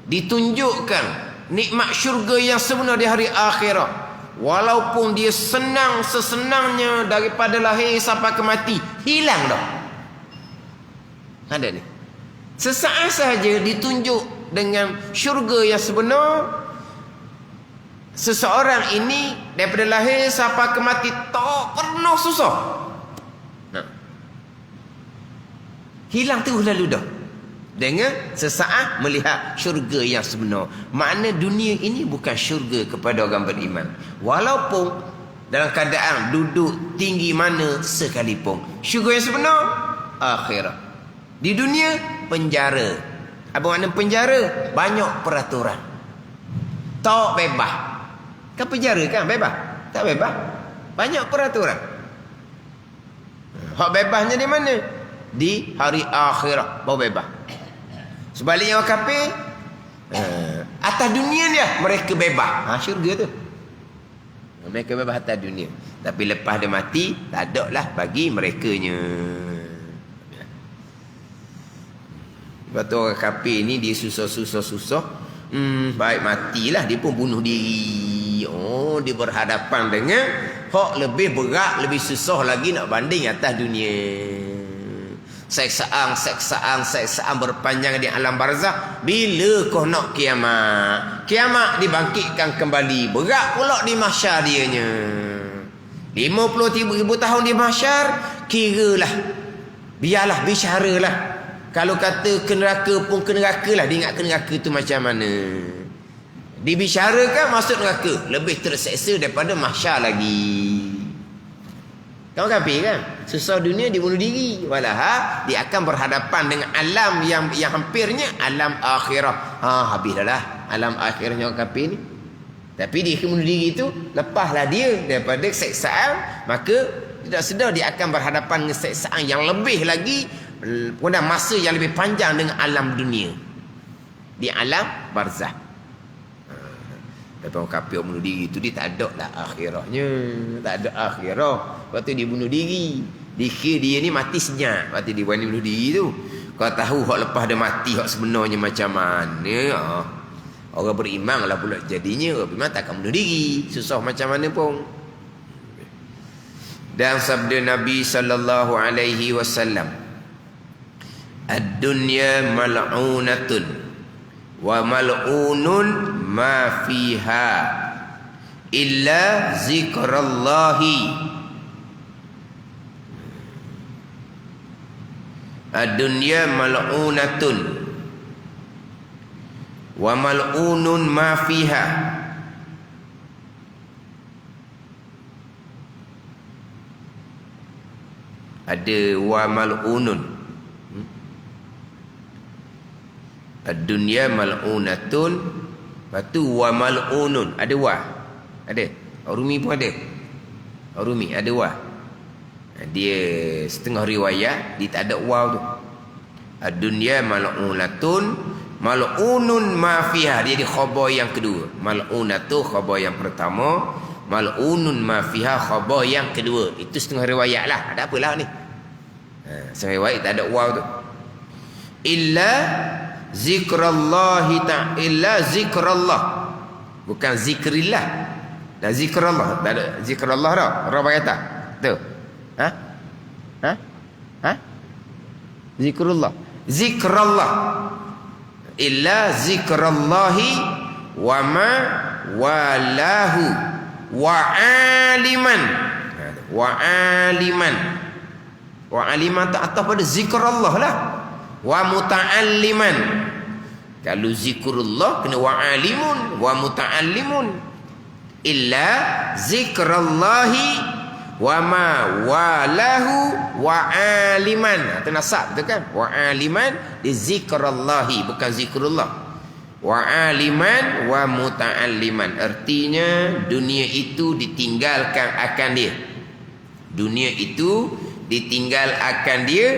ditunjukkan nikmat syurga yang sebenar di hari akhirat, walaupun dia senang sesenangnya daripada lahir sampai ke mati, hilang dah. Ada ni, sesaat sahaja ditunjuk dengan syurga yang sebenar. Seseorang ini daripada lahir sampai ke mati tak pernah susah. Hilang terus lalu dah. Dengan sesaat melihat syurga yang sebenar. Makna dunia ini bukan syurga kepada orang beriman. Walaupun dalam keadaan duduk tinggi mana sekalipun. Syurga yang sebenar, akhirat. Di dunia, penjara. Apa makna penjara? Banyak peraturan. Tak bebas. Kan penjara kan bebas? Tak bebas. Banyak peraturan. Hak bebasnya di mana? Di hari akhirat baru bebas. Sebaliknya orang kafir, atas dunia dia mereka bebas. Syurga tu. Mereka bebas atas dunia. Tapi lepas dia mati, tak ada lah bagi merekanya. Sebab tu orang kafir ni dia susah. Baik matilah dia pun bunuh diri. Dia berhadapan dengan hak lebih berat, lebih susah lagi nak banding atas dunia. Seksaan berpanjang di alam barzakh. Bila kau nak kiamat? Kiamat dibangkitkan kembali. Berat pula di mahsyar dianya. 50,000 tahun di mahsyar, kiralah. Biarlah, bisyaralah. Kalau kata ke neraka pun ke neraka lah. Dia ingat ke neraka tu macam mana. Dibicarakan masuk neraka. Lebih terseksa daripada mahsyar lagi. Kamu kafir kan? Susah dunia dia bunuh diri. Walaha dia akan berhadapan dengan alam yang hampirnya alam akhirah. Habis dah lah alam akhirahnya orang kafir ni. Tapi dia bunuh diri itu, lepaslah dia daripada seksaan, maka tidak sedar dia akan berhadapan dengan seksaan yang lebih lagi, pada masa yang lebih panjang dengan alam dunia. Di alam barzakh. Tapi orang kafir bunuh diri itu dia tak ada lah akhirahnya. Tak ada akhirah. Lepas tu dia bunuh diri. Dikira dia ni mati senyap. Lepas tu dia bunuh diri tu. Kau tahu hak lepas dia mati hak sebenarnya macam mana. Orang beriman lah pula jadinya. Orang beriman takkan bunuh diri. Susah macam mana pun. Dan sabda Nabi SAW, ad-dunya mal'unatun wa mal'unun ma fiha illa zikrallahi. Ad-dunya mal'unatun wa mal'unun ma fiha. Ada wa mal'unun. Ad-dunya mal'unatun. Lepas tu wa mal'unun. Ada wa. Ada. Rumi pun ada. Rumi ada wa. Dia setengah riwayat dia tak ada wa tu. Ad-dunya mal'unatun mal'unun ma fiha. Dia di khabar yang kedua. Mal'unatu khabar yang pertama, mal'unun ma fiha khabar yang kedua. Itu setengah riwayat lah. Ada apalah ni? Setengah riwayat tak ada wa tu. Illa zikrallahi ta'ala, zikrallah, bukan zikrillah. Dan zikrallah, tak ada zikrallah dah. Orang pakai tak? Tu. Zikrullah. Zikrallah. Illa zikrallahi wa ma walahu wa aliman. Wa aliman. Wa aliman tak atas pada zikrallah lah. Wa muta'alliman. Kalau zikrullah kena wa alimun wa muta'allimun. Illa zikrallahi wa ma walahu wa aliman. Itu nasab tu kan? Wa aliman di zikrallahi, bukan zikrullah. Wa aliman wa muta'alliman. Artinya dunia itu ditinggalkan akan dia. Dunia itu ditinggal akan dia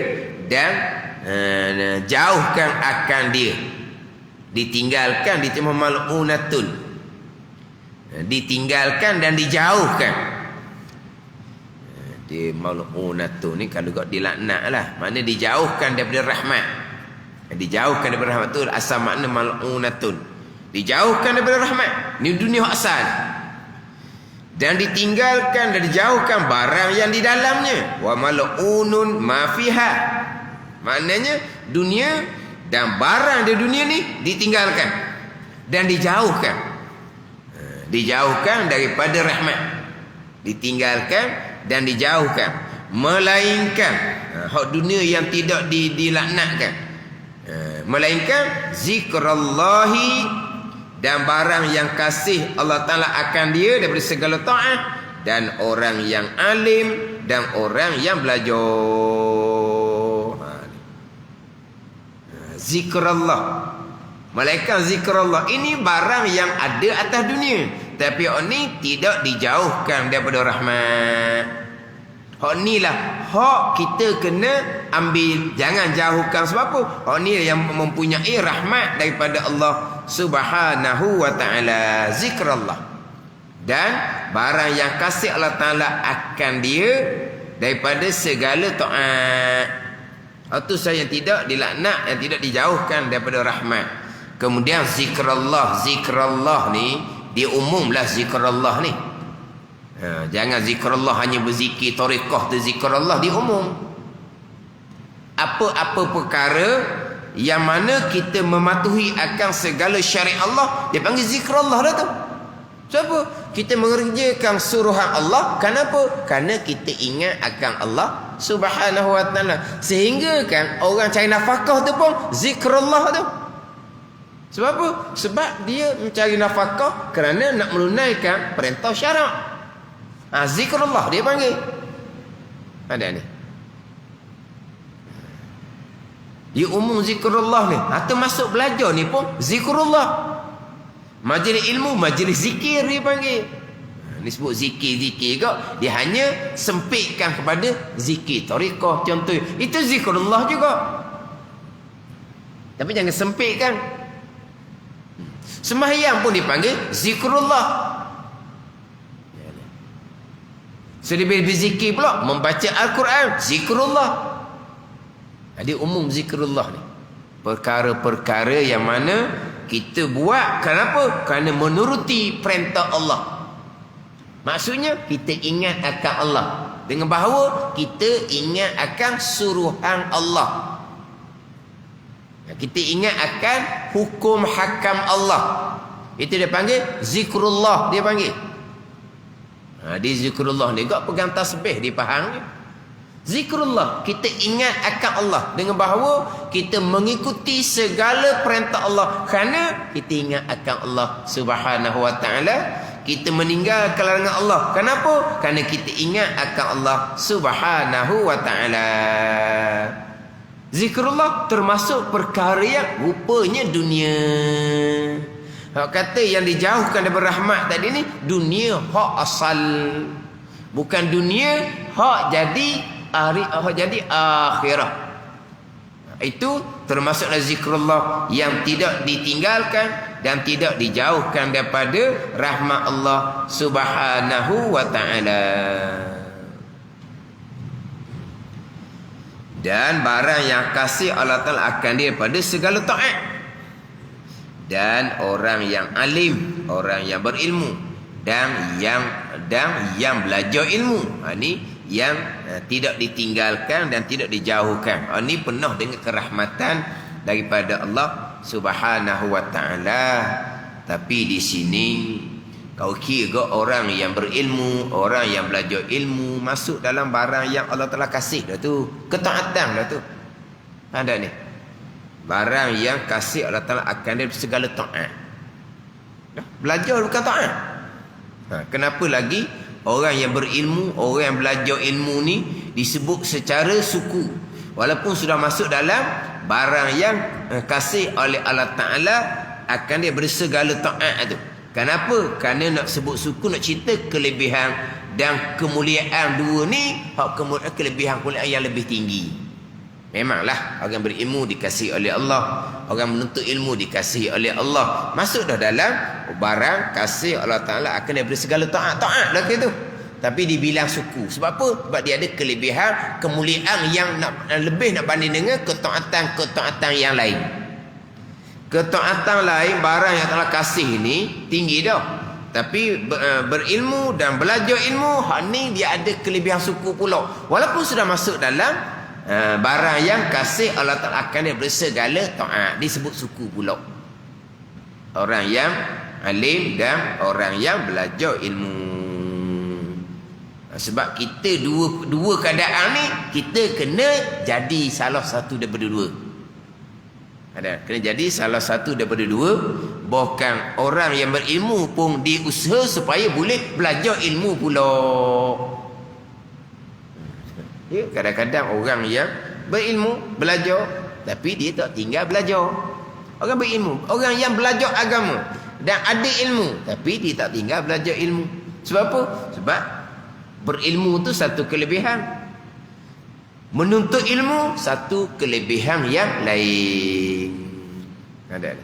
dan jauhkan akan dia. Ditinggalkan ditambah mal'unatun. Ditinggalkan dan dijauhkan. Dia mal'unatun ni kalau kau dilaknat lah. Makna dijauhkan daripada rahmat. Dijauhkan daripada rahmat tu asal makna mal'unatun. Dijauhkan daripada rahmat. Ni dunia asal. Dan ditinggalkan dan dijauhkan barang yang di dalamnya. Wa mal'unun ma fiha. Maknanya dunia dan barang di dunia ni ditinggalkan dan dijauhkan. Dijauhkan daripada rahmat. Ditinggalkan dan dijauhkan. Melainkan hak dunia yang tidak dilaknatkan. Melainkan zikrallahi dan barang yang kasih Allah Ta'ala akan dia daripada segala ta'ah. Dan orang yang alim dan orang yang belajar. Zikrullah. Malaikat zikrullah ini barang yang ada atas dunia. Tapi hak ni tidak dijauhkan daripada rahmat. Hak ni lah hak kita kena ambil, jangan jauhkan. Sebab apa? Hak ni yang mempunyai rahmat daripada Allah Subhanahu wa taala, zikrullah. Dan barang yang kasih Allah Taala akan dia daripada segala taat. Itu saya yang tidak dilaknat, yang tidak dijauhkan daripada rahmat. Kemudian zikrullah, zikrullah ni dia umumlah zikrullah ni. Jangan zikrullah hanya berzikir tarekah tu, zikrullah dia umum. Apa-apa perkara yang mana kita mematuhi akan segala syariat Allah, dia panggil zikrullah dah tu. Sebab kita mengerjakan suruhan Allah, kenapa? Kerana kita ingat akan Allah Subhanahu wa taala. Sehingga kan orang cari nafkah tu pun zikrullah tu. Sebab apa? Sebab dia mencari nafkah kerana nak menunaikan perintah syarak. Zikrullah dia panggil. Ada ni. Dia umum zikrullah ni. Termasuk belajar ni pun zikrullah. Majlis ilmu, majlis zikir dia panggil. Ni sebut zikir-zikir ke, dia hanya sempitkan kepada zikir tarekah contoh. Itu zikrullah juga. Tapi jangan sempitkan. Sembahyang pun dipanggil zikrullah. Lebih-lebih zikir pula membaca Al-Quran, zikrullah. Jadi umum zikrullah ni. Perkara-perkara yang mana kita buat kenapa? Kerana menuruti perintah Allah. Maksudnya kita ingat akan Allah, dengan bahawa kita ingat akan suruhan Allah. Kita ingat akan hukum hakam Allah. Itu dia panggil zikrullah, dia panggil. Di zikrullah ni gak pegang tasbih di pahang ni. Zikrullah, kita ingat akan Allah dengan bahawa kita mengikuti segala perintah Allah kerana kita ingat akan Allah Subhanahu wa taala. Kita meninggalkan larangan Allah. Kenapa? Kerana kita ingat akan Allah Subhanahu wa taala. Zikrullah termasuk perkara yang rupanya dunia. Hak kata yang dijauhkan daripada rahmat tadi ni, dunia hak asal. Bukan dunia hak jadi akhirat. Itu termasuklah zikrullah yang tidak ditinggalkan dan tidak dijauhkan daripada rahmat Allah Subhanahu wa taala. Dan barang yang kasih Allah Taala akan dia pada segala taat. Dan orang yang alim, orang yang berilmu dan yang belajar ilmu. Ini yang tidak ditinggalkan dan tidak dijauhkan. Ini penuh dengan kerahmatan daripada Allah Subhanahu wa taala. Tapi di sini kau kira orang yang berilmu, orang yang belajar ilmu masuk dalam barang yang Allah Taala kasih dah tu, ketaatan dah tu. Ada ni. Barang yang kasih Allah Taala akan dia segala taat. Belajar bukan taat. Kenapa lagi orang yang berilmu, orang yang belajar ilmu ni disebut secara suku, walaupun sudah masuk dalam barang yang kasih oleh Allah Ta'ala akan dia bersegala taat tu. Kenapa? Kerana nak sebut suku, nak cerita kelebihan dan kemuliaan dua ni, kelebihan kemuliaan yang lebih tinggi. Memanglah orang berilmu dikasihi oleh Allah, orang menuntut ilmu dikasihi oleh Allah. Masuk dah dalam barang kasih Allah Ta'ala akan dia beri segala taat lah gitu. Tapi dibilang suku. Sebab apa? Sebab dia ada kelebihan, kemuliaan yang lebih nak banding dengan ketaatan yang lain. Ketaatan lain, barang yang Allah kasih ni tinggi dah. Tapi berilmu dan belajar ilmu, hak ni dia ada kelebihan suku pula. Walaupun sudah masuk dalam barang yang kasih Allah Ta'ala akan dia bersegala taat, disebut suku pula. Orang yang alim dan orang yang belajar ilmu. Sebab kita dua keadaan ni, kita kena jadi salah satu daripada dua. Kena jadi salah satu daripada dua. Bahkan orang yang berilmu pun diusaha supaya boleh belajar ilmu pula. Ya, kadang-kadang orang yang berilmu, belajar, tapi dia tak tinggal belajar. Orang berilmu, orang yang belajar agama, dan ada ilmu, tapi dia tak tinggal belajar ilmu. Sebab apa? Sebab berilmu tu satu kelebihan, menuntut ilmu satu kelebihan yang lain. Ada.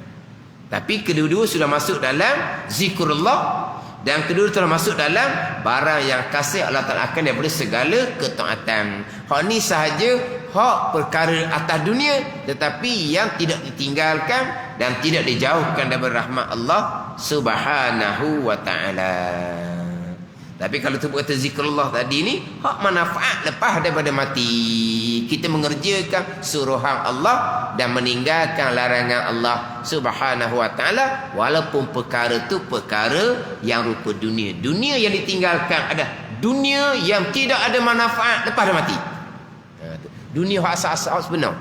Tapi kedua-dua sudah masuk dalam zikrullah, dan kedua telah masuk dalam barang yang kasih Allah Ta'ala akan daripada segala ketaatan. Hak ni sahaja hak perkara atas dunia, tetapi yang tidak ditinggalkan dan tidak dijauhkan daripada rahmat Allah Subhanahu wa ta'ala. Tapi kalau tu kata zikrullah tadi ni, hak manfaat lepas daripada mati. Kita mengerjakan suruhan Allah dan meninggalkan larangan Allah Subhanahu wa ta'ala, walaupun perkara tu perkara yang rupa dunia. Dunia yang ditinggalkan ada dunia yang tidak ada manfaat lepas dah mati. Dunia hak asal-asal sebenar.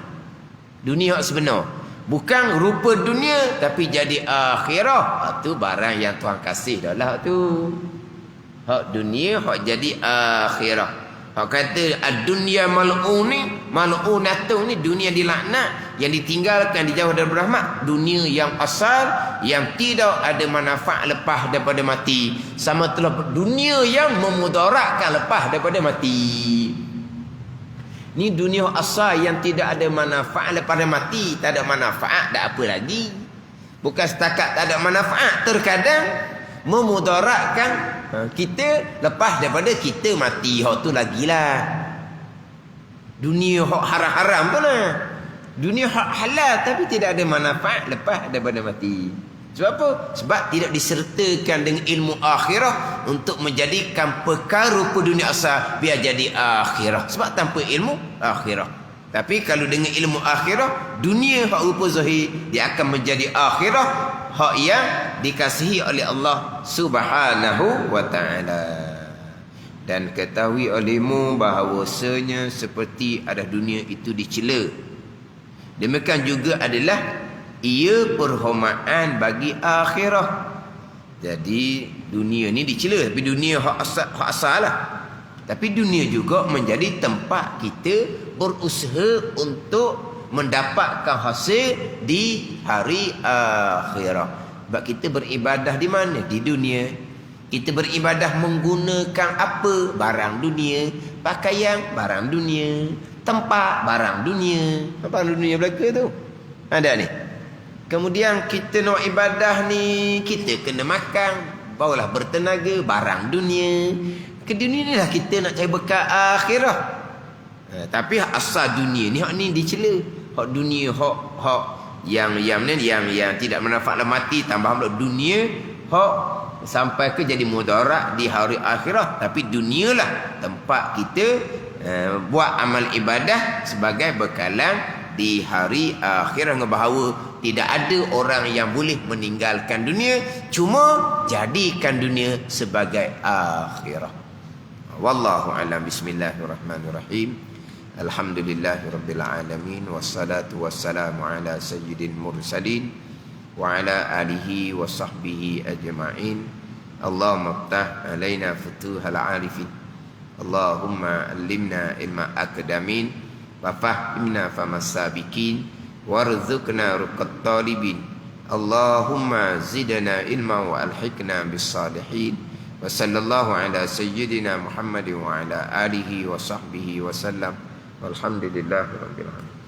Dunia hak sebenar. Bukan rupa dunia tapi jadi akhirah. Itu barang yang Tuhan kasih dah lah tu. Hak dunia hak jadi akhirah. Hak kata ad-dunya mal'unatun ni dunia dilaknat, yang ditinggalkan, dijauh dari rahmat. Dunia yang asal yang tidak ada manfaat lepas daripada mati, sama telah dunia yang memudaratkan lepas daripada mati. Ni dunia asal yang tidak ada manfaat lepas daripada mati. Tak ada manfaat, tak apa lagi. Bukan setakat tak ada manfaat, terkadang memudaratkan kita lepas daripada kita mati. Hak tu lagilah dunia hak haram-haram tu lah. Dunia hak halal tapi tidak ada manfaat lepas daripada mati. Sebab apa? Sebab tidak disertakan dengan ilmu akhirah untuk menjadikan perkara rupa dunia asal biar jadi akhirah. Sebab tanpa ilmu akhirah. Tapi kalau dengan ilmu akhirah, dunia hak rupa zahir dia akan menjadi akhirah, hak yang dikasihi oleh Allah Subhanahu wa ta'ala. Dan ketahui olehmu bahawasanya seperti ada dunia itu dicela, demikian juga adalah ia perhomaan bagi akhirah. Jadi dunia ni dicela, tapi dunia hak asal lah. Tapi dunia juga menjadi tempat kita berusaha untuk mendapatkan hasil di hari akhirah. Sebab kita beribadah di mana? Di dunia. Kita beribadah menggunakan apa? Barang dunia. Pakaian, barang dunia. Tempat, barang dunia. Barang dunia belaka tu. Ada ni. Kemudian kita nak ibadah ni, kita kena makan, barulah bertenaga, barang dunia. Ke dunia ni lah kita nak cari bekal akhirah. Tapi asal dunia ni, hak ni dicela. Hak dunia, hak yang tidak manfaat mati, tambah pula dunia hak sampai ke jadi mudarat di hari akhirat. Tapi dunia lah tempat kita buat amal ibadah sebagai bekalan di hari akhirat. Bahawa tidak ada orang yang boleh meninggalkan dunia, cuma jadikan dunia sebagai akhirah. Wallahu a'lam. Bismillahirrahmanirrahim. Alhamdulillahirabbil alamin, wassalatu wassalamu ala sayyidil mursalin wa ala alihi wa sahbihi ajma'in. Allahumma iftah alaina futuhal arifin. Allahumma allimna ilma akdamin wa fahimna famas sabiqin warzuqna ruqat talibin. Allahumma zidna ilma wa alhiqna bis salihin. Wa sallallahu ala sayyidina Muhammadin wa ala alihi wa sahbihi wa sallam. Walhamdulillahirabbil alamin.